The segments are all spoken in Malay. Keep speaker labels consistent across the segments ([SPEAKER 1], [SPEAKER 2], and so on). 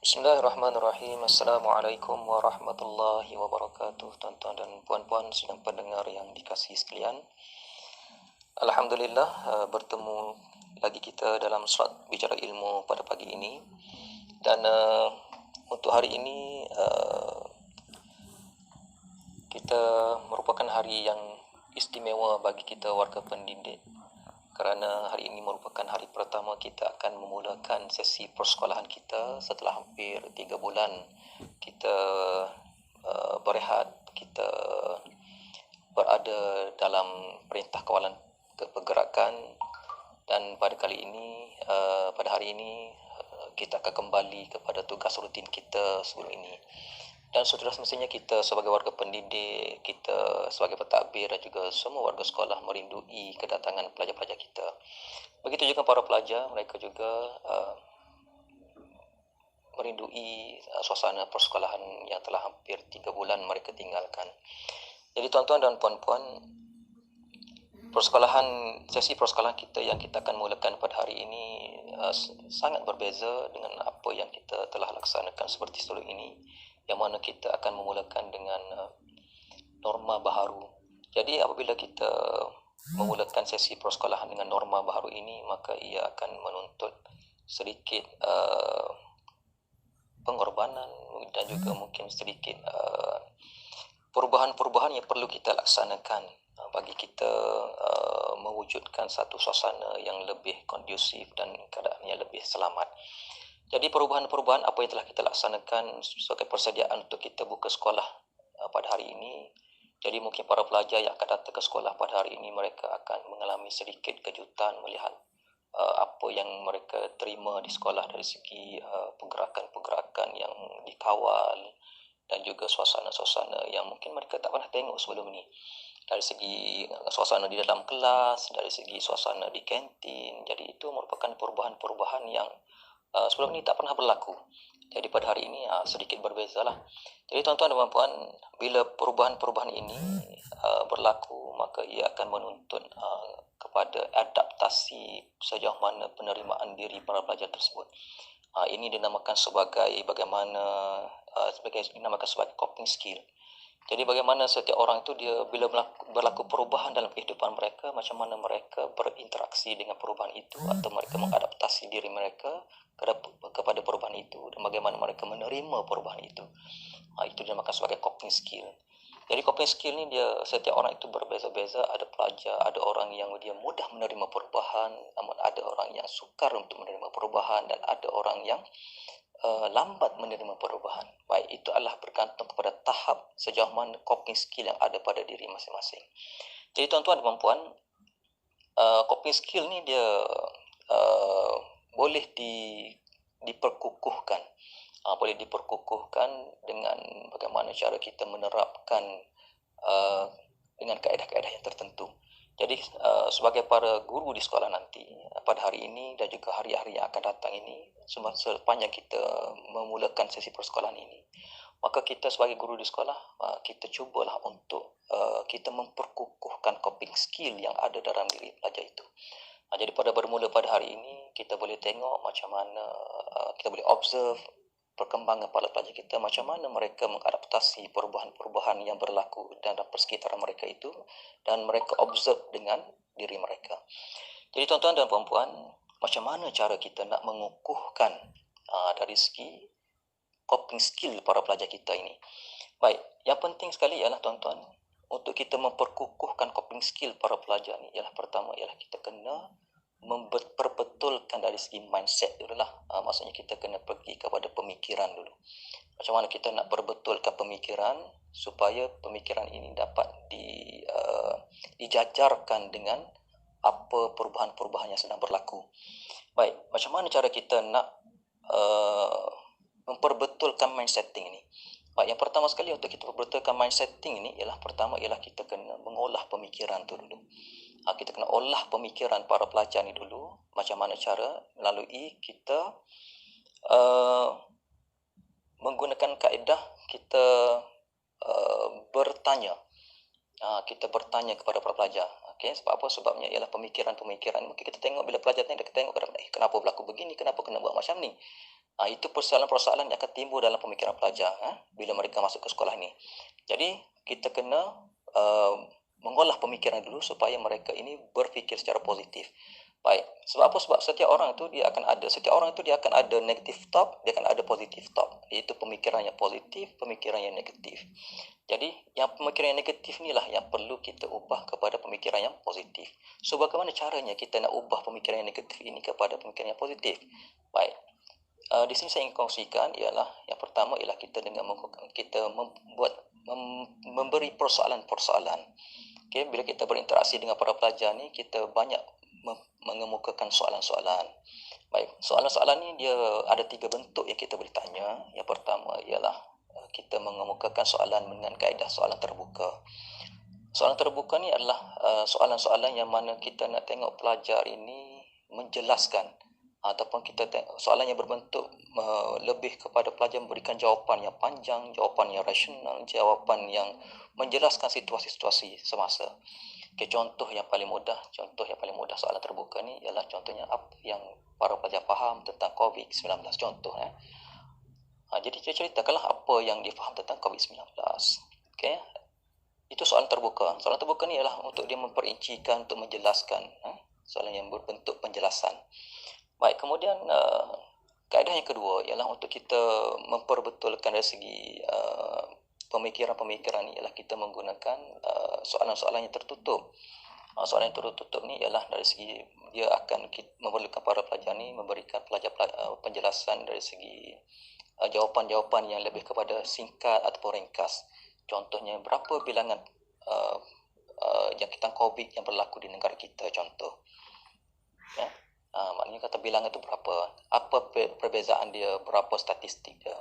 [SPEAKER 1] Bismillahirrahmanirrahim. Assalamualaikum warahmatullahi wabarakatuh. Tuan-tuan dan puan-puan sedang pendengar yang dikasihi sekalian. Alhamdulillah, bertemu lagi kita dalam slot bicara ilmu pada pagi ini. Dan untuk hari ini kita merupakan hari yang istimewa bagi kita warga pendidik, kerana hari ini merupakan hari pertama kita akan memulakan sesi persekolahan kita setelah hampir 3 bulan kita berehat, kita berada dalam perintah kawalan pergerakan. Dan pada hari ini kita akan kembali kepada tugas rutin kita sebelum ini. Dan sudah semestinya kita sebagai warga pendidik, kita sebagai pentadbir dan juga semua warga sekolah merindui kedatangan pelajar-pelajar kita. Begitu juga para pelajar, mereka juga merindui suasana persekolahan yang telah hampir 3 bulan mereka tinggalkan. Jadi tuan-tuan dan puan-puan, sesi persekolahan kita yang kita akan mulakan pada hari ini sangat berbeza dengan apa yang kita telah laksanakan seperti sebelum ini, yang mana kita akan memulakan dengan norma baharu. Jadi apabila kita memulakan sesi persekolahan dengan norma baharu ini, maka ia akan menuntut sedikit pengorbanan dan juga mungkin sedikit perubahan-perubahan yang perlu kita laksanakan bagi kita mewujudkan satu suasana yang lebih kondusif dan keadaan yang lebih selamat. Jadi perubahan-perubahan apa yang telah kita laksanakan sebagai persediaan untuk kita buka sekolah pada hari ini. Jadi mungkin para pelajar yang akan datang ke sekolah pada hari ini, mereka akan mengalami sedikit kejutan melihat apa yang mereka terima di sekolah dari segi pergerakan-pergerakan yang dikawal dan juga suasana-suasana yang mungkin mereka tak pernah tengok sebelum ini. Dari segi suasana di dalam kelas, dari segi suasana di kantin. Jadi itu merupakan perubahan-perubahan yang sebelum ini tak pernah berlaku. Jadi pada hari ini sedikit berbeza lah. Jadi tuan-tuan dan puan-puan, bila perubahan-perubahan ini berlaku, maka ia akan menuntut kepada adaptasi sejauh mana penerimaan diri para pelajar tersebut. Ini dinamakan sebagai dinamakan sebagai coping skill. Jadi bagaimana setiap orang itu dia bila berlaku perubahan dalam kehidupan mereka, macam mana mereka berinteraksi dengan perubahan itu atau mereka mengadaptasi diri mereka kepada perubahan itu, dan bagaimana mereka menerima perubahan itu. Itu dinamakan sebagai coping skill. Jadi coping skill ni dia setiap orang itu berbeza-beza. Ada pelajar, ada orang yang dia mudah menerima perubahan, namun ada orang yang sukar untuk menerima perubahan, dan ada orang yang lambat menerima perubahan. Baik, itu adalah bergantung kepada tahap sejauh mana coping skill yang ada pada diri masing-masing. Jadi tuan-tuan dan puan-puan, coping skill ni dia boleh diperkukuhkan. Boleh diperkukuhkan dengan bagaimana cara kita menerapkan dengan kaedah-kaedah yang tertentu. Jadi sebagai para guru di sekolah nanti, pada hari ini dan juga hari-hari yang akan datang ini, sepanjang kita memulakan sesi persekolahan ini, maka kita sebagai guru di sekolah, kita cubalah untuk kita memperkukuhkan coping skill yang ada dalam diri pelajar itu. Jadi bermula pada hari ini, kita boleh tengok macam mana, kita boleh observe perkembangan para pelajar kita, macam mana mereka mengadaptasi perubahan-perubahan yang berlaku dalam persekitaran mereka itu, dan mereka observe dengan diri mereka. Jadi tuan-tuan dan puan-puan, macam mana cara kita nak mengukuhkan dari segi coping skill para pelajar kita ini? Baik, yang penting sekali ialah tuan-tuan, untuk kita memperkukuhkan coping skill para pelajar ni ialah pertama ialah kita kena memperbetulkan dari segi mindset dulu lah. Maksudnya kita kena pergi kepada pemikiran dulu. Macam mana kita nak perbetulkan pemikiran supaya pemikiran ini dapat dijajarkan dengan apa perubahan-perubahan yang sedang berlaku. Baik, macam mana cara kita nak memperbetulkan mind setting ini? Baik, yang pertama sekali untuk kita perbetulkan mind setting ini ialah pertama ialah kita kena mengolah pemikiran tu dulu. Kita kena olah pemikiran para pelajar ni dulu. Macam mana cara? Melalui kita menggunakan kaedah kita bertanya. Kita bertanya kepada para pelajar. Okay, sebab apa? Sebabnya ialah pemikiran-pemikiran. Mungkin kita tengok bila pelajar ni, kita tengok kenapa berlaku begini, kenapa kena buat macam ni. Itu persoalan-persoalan yang akan timbul dalam pemikiran pelajar bila mereka masuk ke sekolah ni. Jadi kita kena mengolah pemikiran dulu supaya mereka ini berfikir secara positif. Baik, sebab apa? Sebab setiap orang itu dia akan ada negative thought, dia akan ada positive thought. Iaitu pemikiran yang positif, pemikiran yang negatif. Jadi yang pemikiran yang negatif inilah yang perlu kita ubah kepada pemikiran yang positif. So bagaimana caranya kita nak ubah pemikiran yang negatif ini kepada pemikiran yang positif? Baik. Di sini saya ingin kongsikan ialah yang pertama ialah kita dengan memberi persoalan-persoalan. Okay, bila kita berinteraksi dengan para pelajar ni, kita banyak mengemukakan soalan-soalan. Baik, soalan-soalan ni dia ada 3 bentuk yang kita boleh tanya. Yang pertama ialah kita mengemukakan soalan dengan kaedah soalan terbuka. Soalan terbuka ni adalah soalan-soalan yang mana kita nak tengok pelajar ini menjelaskan ataupun kita tengok soalan yang berbentuk lebih kepada pelajar memberikan jawapan yang panjang, jawapan yang rasional, jawapan yang menjelaskan situasi-situasi semasa. Okay, contoh yang paling mudah soalan terbuka ni ialah contohnya apa yang para pelajar faham tentang COVID-19. Contoh jadi dia ceritakanlah apa yang dia faham tentang COVID-19. Okay. Itu soalan terbuka. Soalan terbuka ni ialah untuk dia memperincikan, untuk menjelaskan. Soalan yang berbentuk penjelasan. Baik, kemudian kaedah yang kedua ialah untuk kita memperbetulkan dari segi pemikiran-pemikiran ni ialah kita menggunakan soalan-soalan yang tertutup. Soalan yang tertutup ni ialah dari segi dia akan memerlukan para pelajar ni memberikan pelajar penjelasan dari segi jawapan-jawapan yang lebih kepada singkat ataupun ringkas. Contohnya berapa bilangan jangkitan COVID yang berlaku di negara kita, contoh. Ya. Maknanya kata bilangan itu berapa, apa perbezaan dia, berapa statistik dia,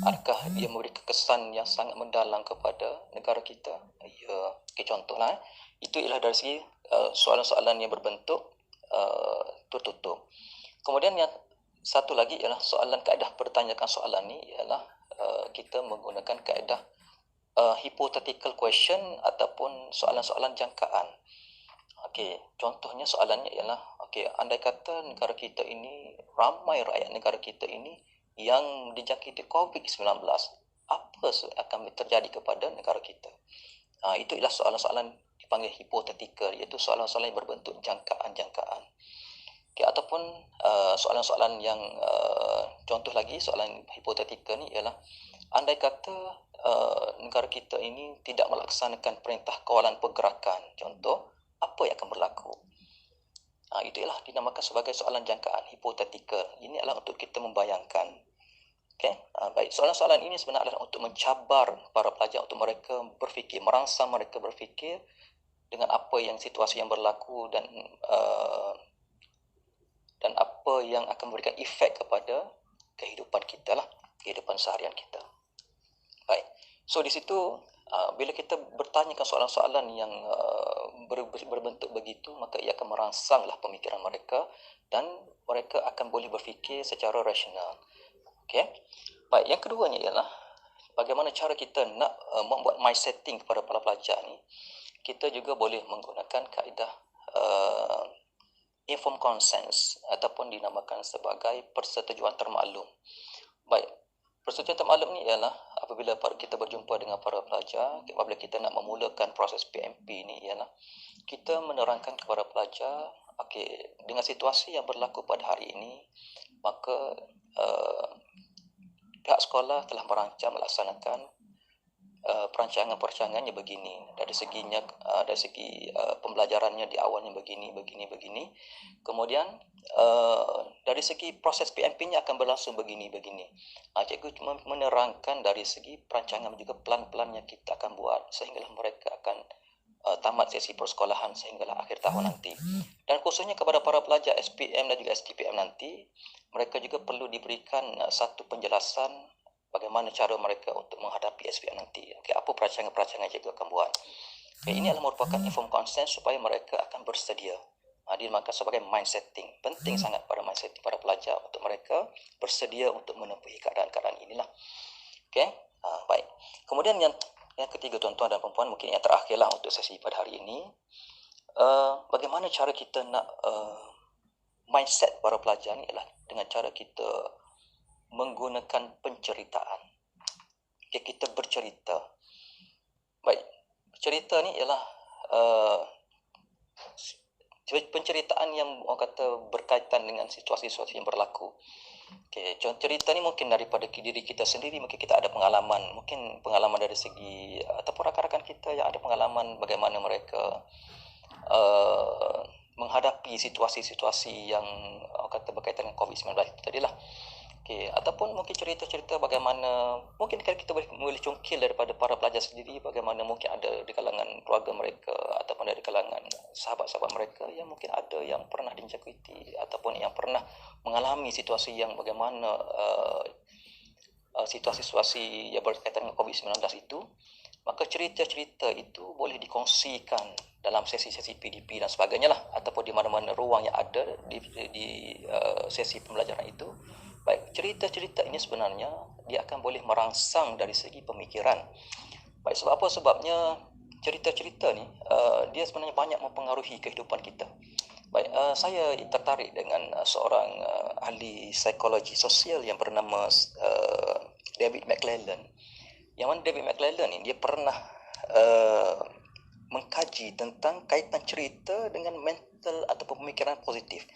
[SPEAKER 1] adakah dia memberi kesan yang sangat mendalam kepada negara kita. Ya, okay, contohlah itu ialah dari segi soalan-soalan yang berbentuk tertutup. Kemudian yang satu lagi ialah soalan kaedah pertanyakan soalan ni ialah kita menggunakan kaedah hypothetical question ataupun soalan-soalan jangkaan. Okey, contohnya soalannya ialah andai kata negara kita ini, ramai rakyat negara kita ini yang dijangkiti COVID-19, apa akan terjadi kepada negara kita? Itu ialah soalan-soalan dipanggil hipotetikal, iaitu soalan-soalan yang berbentuk jangkaan-jangkaan. Okay, ataupun soalan-soalan yang contoh lagi soalan hipotetikal ni ialah andai kata negara kita ini tidak melaksanakan perintah kawalan pergerakan, contoh, apa yang akan berlaku? Itu ialah dinamakan sebagai soalan jangkaan, hipotetikal. Ini adalah untuk kita membayangkan. Okay? Baik, soalan-soalan ini sebenarnya adalah untuk mencabar para pelajar, untuk mereka berfikir, merangsang mereka berfikir dengan apa yang situasi yang berlaku dan apa yang akan memberikan efek kepada kehidupan kita lah, kehidupan seharian kita. Baik, so di situ bila kita bertanyakan soalan-soalan yang berbentuk begitu, maka ia akan merangsanglah pemikiran mereka dan mereka akan boleh berfikir secara rasional. Okay? Baik, yang keduanya ialah bagaimana cara kita nak membuat mind setting kepada para pelajar ni. Kita juga boleh menggunakan kaedah informed consent ataupun dinamakan sebagai persetujuan termaklum. Baik, persetujuan termaklum ni ialah apabila kita berjumpa dengan para pelajar, apabila kita nak memulakan proses PMP ni ialah kita menerangkan kepada pelajar, dengan situasi yang berlaku pada hari ini, maka pihak sekolah telah merancang melaksanakan perancangan-perancangannya begini, dari segi pembelajarannya di awalnya begini. Kemudian dari segi proses PMP-nya akan berlangsung begini. Cikgu menerangkan dari segi perancangan juga plan-plan yang kita akan buat sehinggalah mereka akan tamat sesi persekolahan sehinggalah akhir tahun nanti. Dan khususnya kepada para pelajar SPM dan juga STPM nanti, mereka juga perlu diberikan satu penjelasan bagaimana cara mereka untuk menghadapi SPM nanti. Apa perancangan-perancangan cikgu akan buat. Ini adalah merupakan informed consent supaya mereka akan bersedia. Dinamakan sebagai mind setting. Penting sangat pada mind setting para pelajar untuk mereka bersedia untuk menempuhi keadaan-keadaan inilah. Baik. Kemudian yang ketiga, tuan-tuan dan puan-puan, mungkin yang terakhirlah untuk sesi pada hari ini. Bagaimana cara kita nak mindset para pelajar ni ialah dengan cara kita menggunakan penceritaan. Okay, kita bercerita. Baik, cerita ni ialah penceritaan yang orang kata berkaitan dengan situasi-situasi yang berlaku. Okay, contoh cerita ni mungkin daripada diri kita sendiri, mungkin kita ada pengalaman, mungkin pengalaman dari segi ataupun rakan-rakan kita yang ada pengalaman bagaimana mereka menghadapi situasi-situasi yang orang kata berkaitan dengan COVID-19 itu tadilah. Okay, ataupun mungkin cerita-cerita bagaimana mungkin kita boleh congkil daripada para pelajar sendiri, bagaimana mungkin ada di kalangan keluarga mereka ataupun dari kalangan sahabat-sahabat mereka yang mungkin ada yang pernah dijangkiti ataupun yang pernah mengalami situasi yang bagaimana situasi-situasi yang berkaitan dengan COVID-19 itu. Maka cerita-cerita itu boleh dikongsikan dalam sesi-sesi PDP dan sebagainya lah, ataupun di mana-mana ruang yang ada di sesi pembelajaran itu. Baik, cerita-cerita ini sebenarnya dia akan boleh merangsang dari segi pemikiran. Baik, sebab apa? Sebabnya cerita-cerita ni dia sebenarnya banyak mempengaruhi kehidupan kita. Baik, saya tertarik dengan seorang ahli psikologi sosial yang bernama David McClelland. Yang mana David McClelland ni dia pernah mengkaji tentang kaitan cerita dengan mental ataupun pemikiran positif.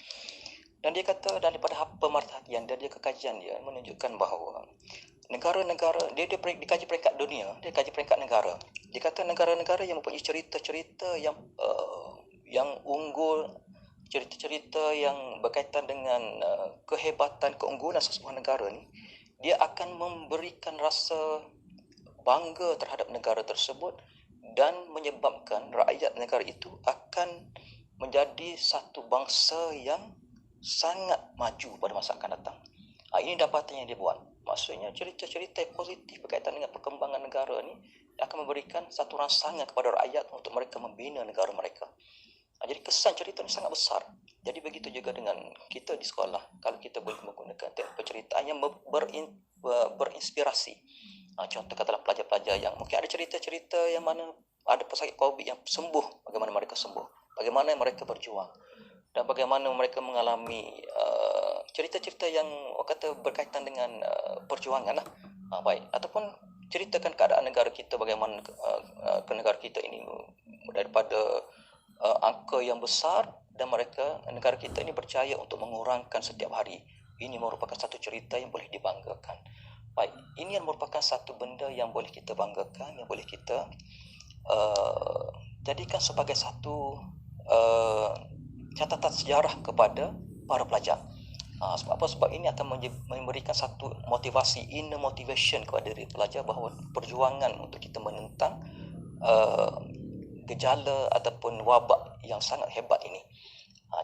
[SPEAKER 1] Dan dia kata daripada pemerhatian dan dia kekajian dia menunjukkan bahawa negara-negara dia dikaji peringkat dunia, dia kaji peringkat negara. Dia kata negara-negara yang mempunyai cerita-cerita yang unggul, cerita-cerita yang berkaitan dengan kehebatan, keunggulan sesebuah negara ni, dia akan memberikan rasa bangga terhadap negara tersebut dan menyebabkan rakyat negara itu akan menjadi satu bangsa yang sangat maju pada masa akan datang. Ini dapatan yang dia buat. Maksudnya cerita-cerita positif berkaitan dengan perkembangan negara ni akan memberikan satu rangsangan kepada rakyat untuk mereka membina negara mereka. Jadi kesan cerita ni sangat besar. Jadi begitu juga dengan kita di sekolah. Kalau kita boleh menggunakan teknik penceritaan yang berinspirasi. Contoh katalah pelajar-pelajar yang mungkin ada cerita-cerita yang mana ada pesakit COVID yang sembuh, bagaimana mereka sembuh, bagaimana mereka berjuang, dan bagaimana mereka mengalami cerita-cerita yang kata berkaitan dengan perjuangan lah. Baik, ataupun ceritakan keadaan negara kita, bagaimana ke negara kita ini daripada angka yang besar dan negara kita ini berjaya untuk mengurangkan setiap hari. Ini merupakan satu cerita yang boleh dibanggakan. Baik, ini yang merupakan satu benda yang boleh kita banggakan, yang boleh kita jadikan sebagai satu catatan sejarah kepada para pelajar. Sebab apa? Sebab ini akan memberikan satu motivasi, inner motivation kepada diri pelajar bahawa perjuangan untuk kita menentang gejala ataupun wabak yang sangat hebat ini.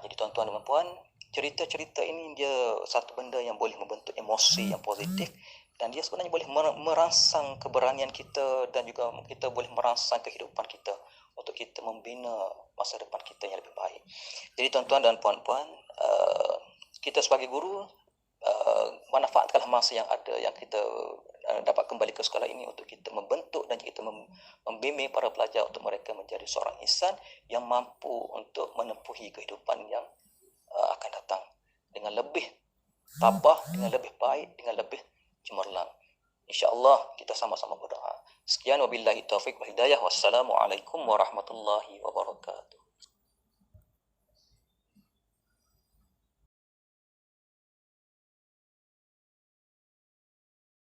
[SPEAKER 1] Jadi tuan-tuan dan puan, cerita-cerita ini dia satu benda yang boleh membentuk emosi yang positif, dan dia sebenarnya boleh merangsang keberanian kita dan juga kita boleh merangsang kehidupan kita untuk kita membina masa depan kita yang lebih baik. Jadi tuan-tuan dan puan-puan, kita sebagai guru manfaatkanlah masa yang ada, yang kita dapat kembali ke sekolah ini untuk kita membentuk dan kita membimbing para pelajar untuk mereka menjadi seorang insan yang mampu untuk menempuhi kehidupan yang akan datang dengan lebih tabah, dengan lebih baik, dengan lebih cemerlang. InsyaAllah kita sama-sama berdoa. Sekian, wabillahi taufiq wal hidayah. Wassalamualaikum warahmatullahi wabarakatuh.